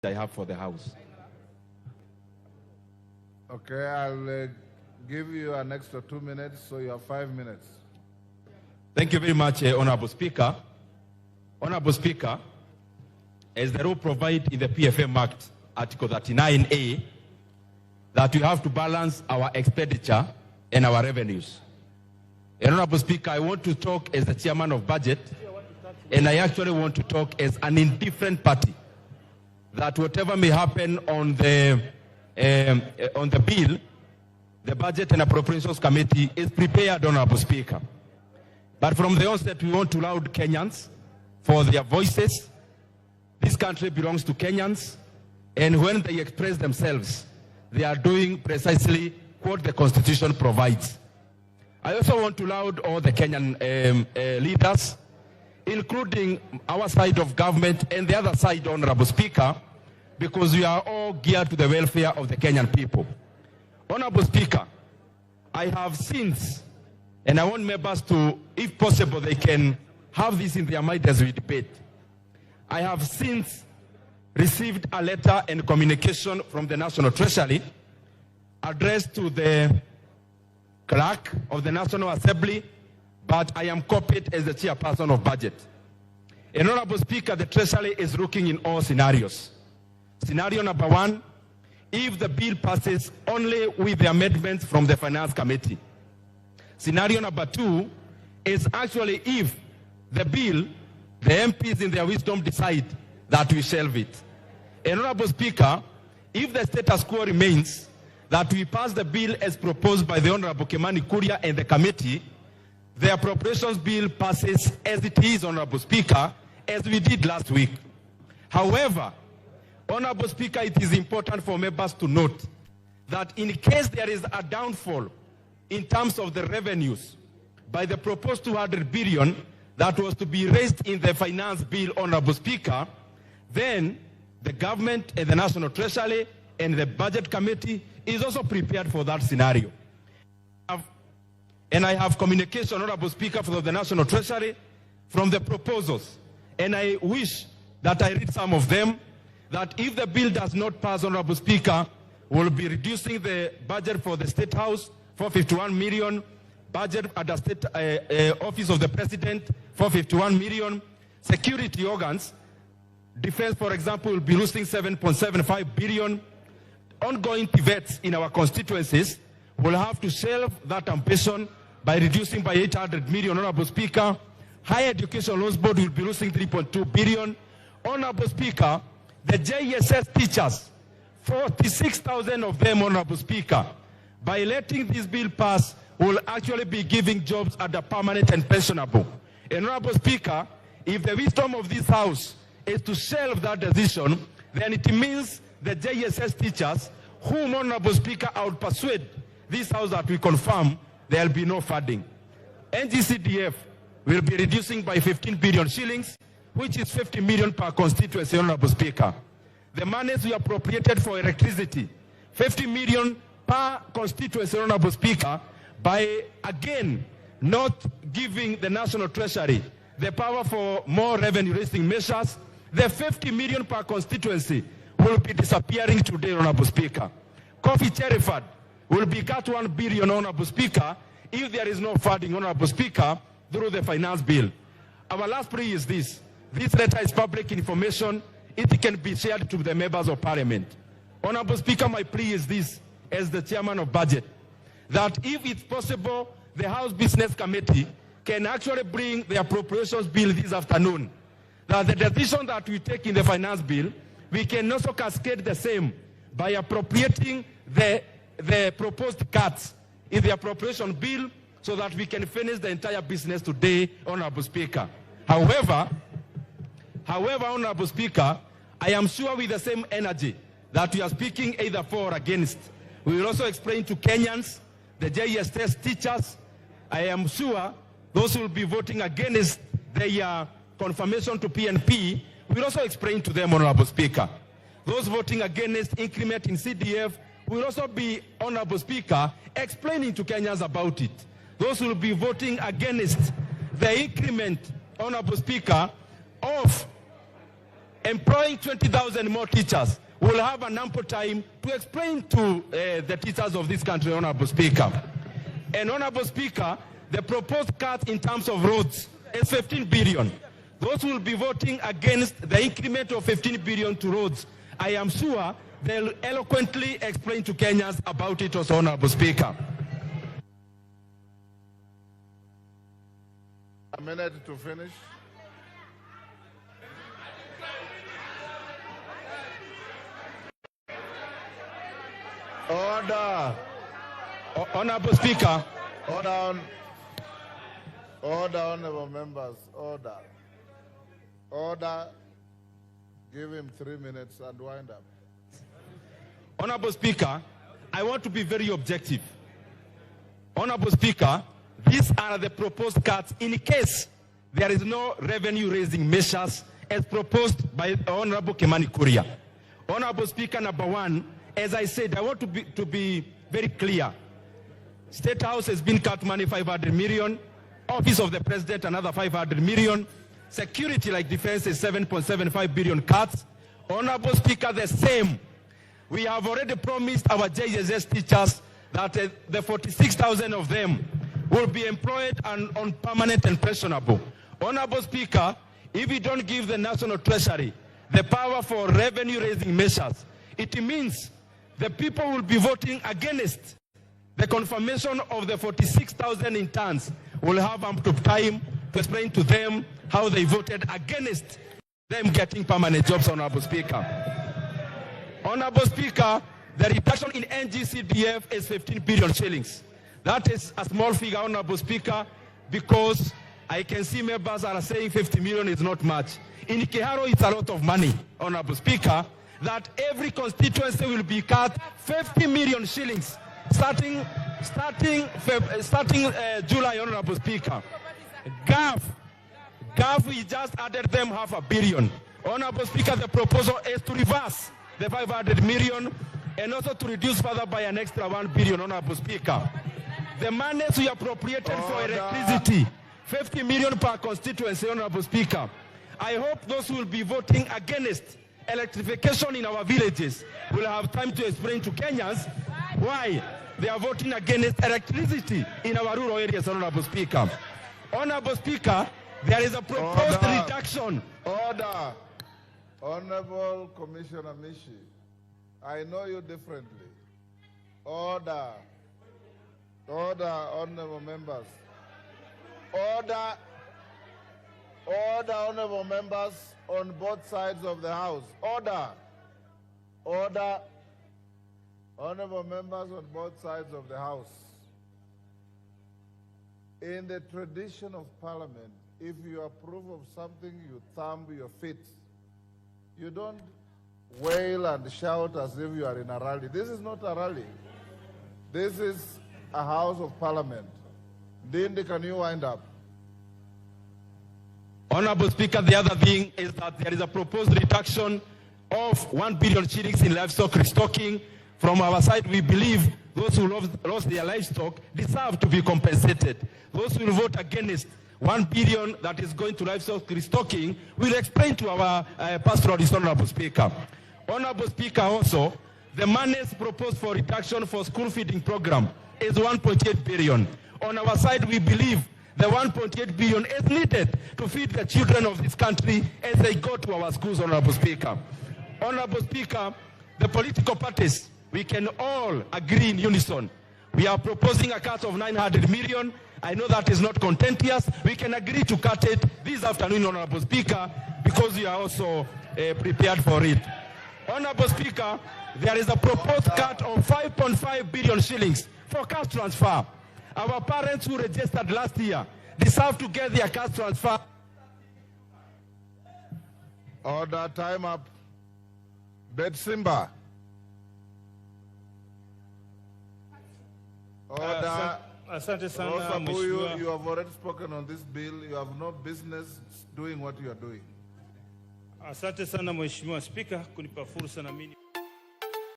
I have for the House. Okay, I'll give you an extra 2 minutes, so you have 5 minutes. Thank you very much, Honorable Speaker. Honorable Speaker, as the rule provided in the PFM Act, Article 39A, that we have to balance our expenditure and our revenues. Honorable Speaker, I want to talk as the chairman of budget, and I actually want to talk as an indifferent party, that whatever may happen on the bill, the Budget and Appropriations Committee is prepared, Honorable Speaker. But from the onset, we want to laud Kenyans for their voices. This country belongs to Kenyans, and when they express themselves, they are doing precisely what the Constitution provides. I also want to laud all the Kenyan leaders, including our side of government and the other side, Honorable Speaker, because we are all geared to the welfare of the Kenyan people. Honorable Speaker, I have since, and I want members to, if possible, they can have this in their mind as we debate. I have since received a letter and communication from the National Treasury addressed to the clerk of the National Assembly, but I am copied as the chairperson of budget. And Honorable Speaker, the Treasury is looking in all scenarios. Scenario number one, if the bill passes only with the amendments from the Finance Committee. Scenario number two is actually if the bill, the MPs in their wisdom decide that we shelve it. And Honorable Speaker, if the status quo remains, that we pass the bill as proposed by the Honorable Kimani Kuria and the committee, the appropriations bill passes as it is, Honorable Speaker, as we did last week. However, Honorable Speaker, it is important for members to note that in case there is a downfall in terms of the revenues by the proposed 200 billion that was to be raised in the finance bill, Honorable Speaker, then the government and the National Treasury and the Budget Committee is also prepared for that scenario. And I have communication, Honorable Speaker, from the National Treasury from the proposals. And I wish that I read some of them, that if the bill does not pass, Honorable Speaker, we'll be reducing the budget for the State House, 451 million, budget at the State Office of the President, 451 million, security organs, defense, for example, will be losing 7.75 billion, ongoing pivots in our constituencies will have to shelve that ambition by reducing by 800 million, Honorable Speaker. Higher Education Loans Board will be losing 3.2 billion. Honorable Speaker, the JSS teachers, 46,000 of them, Honorable Speaker, by letting this bill pass, will actually be giving jobs at the permanent and pensionable. And Honorable Speaker, if the wisdom of this House is to shelve that decision, then it means the JSS teachers, whom, Honorable Speaker, I would persuade this House that we confirm there will be no funding. NGCDF will be reducing by 15 billion shillings, which is 50 million per constituency, Honorable Speaker. The monies we appropriated for electricity, 50 million per constituency, Honorable Speaker, by, again, not giving the National Treasury the power for more revenue-raising measures, the 50 million per constituency will be disappearing today, Honorable Speaker. Coffee Cheriford will be cut 1 billion, Honorable Speaker, if there is no funding, Honorable Speaker, through the finance bill. Our last plea is this. This letter is public information. It can be shared to the members of Parliament. Honorable Speaker, my plea is this, as the chairman of budget, that if it's possible, the House Business Committee can actually bring the appropriations bill this afternoon. That the decision that we take in the finance bill, we can also cascade the same by appropriating the proposed cuts in the appropriation bill so that we can finish the entire business today, Honorable Speaker. However, Honorable Speaker, I am sure with the same energy that we are speaking either for or against, we will also explain to Kenyans, the JSS teachers, I am sure those who will be voting against their confirmation to PNP, we will also explain to them, Honorable Speaker. Those voting against increment in CDF will also be, Honorable Speaker, explaining to Kenyans about it. Those who will be voting against the increment, Honorable Speaker, of employing 20,000 more teachers, will have an ample time to explain to the teachers of this country, Honorable Speaker. And Honorable Speaker, the proposed cut in terms of roads is 15 billion. Those who will be voting against the increment of 15 billion to roads, I am sure they'll eloquently explain to Kenyans about it also, Honorable Speaker. A minute to finish. Order. Honorable Speaker. Order, honorable members. Order. Order. Give him 3 minutes and wind up. Honorable Speaker, I want to be very objective. Honorable Speaker, these are the proposed cuts in case there is no revenue-raising measures as proposed by Honorable Kimani Kuria. Honorable Speaker, number one, as I said, I want to be very clear. State House has been cut money 500 million. Office of the President another 500 million. Security like defense is 7.75 billion cuts. Honorable Speaker, the same. We have already promised our JSS teachers that the 46,000 of them will be employed and on permanent and pensionable. Honorable Speaker, if we don't give the National Treasury the power for revenue-raising measures, it means the people will be voting against the confirmation of the 46,000 interns. Will have ample time to explain to them how they voted against them getting permanent jobs, Honorable Speaker. Honorable Speaker, the reduction in NGCDF is 15 billion shillings. That is a small figure, Honorable Speaker, because I can see members are saying 50 million is not much. In Keharo, it's a lot of money, Honorable Speaker, that every constituency will be cut 50 million shillings starting July, Honorable Speaker. GAF, we just added them 500 million. Honorable Speaker, the proposal is to reverse the 500 million and also to reduce further by an extra 1 billion, Honorable Speaker. The monies we appropriated for electricity, 50 million per constituency, Honorable Speaker. I hope those who will be voting against electrification in our villages will have time to explain to Kenyans why they are voting against electricity in our rural areas, Honorable Speaker. Honorable Speaker, there is a proposed reduction. Order. Honorable Commissioner Mishi, I know you differently. Order. Order, honorable members. Order. Order, honorable members on both sides of the House. Order. Order. Honorable members on both sides of the House. In the tradition of Parliament, if you approve of something, you thumb your feet. You don't wail and shout as if you are in a rally. This is not a rally. This is a House of Parliament. Ndindi, can you wind up? Honorable Speaker, the other thing is that there is a proposed reduction of 1 billion shillings in livestock restocking. From our side, we believe those who lost their livestock deserve to be compensated. Those who will vote against 1 billion that is going to livestock restocking will explain to our pastoralist, Honorable Speaker. Honorable Speaker, also, the monies proposed for reduction for school feeding program is 1.8 billion. On our side, we believe the 1.8 billion is needed to feed the children of this country as they go to our schools, Honorable Speaker. Honorable Speaker, the political parties, we can all agree in unison. We are proposing a cut of 900 million. I know that is not contentious. We can agree to cut it this afternoon, Honorable Speaker, because we are also prepared for it. Honorable Speaker, there is a proposed cut of 5.5 billion shillings for cash transfer. Our parents who registered last year deserve to get their cash transfer. Order, time up. Bet Simba. Order. Asante sana Mheshimiwa. You have already spoken on this bill. You have no business doing what you are doing. Asante sana Mheshimiwa Spika kunipa fursa na mimi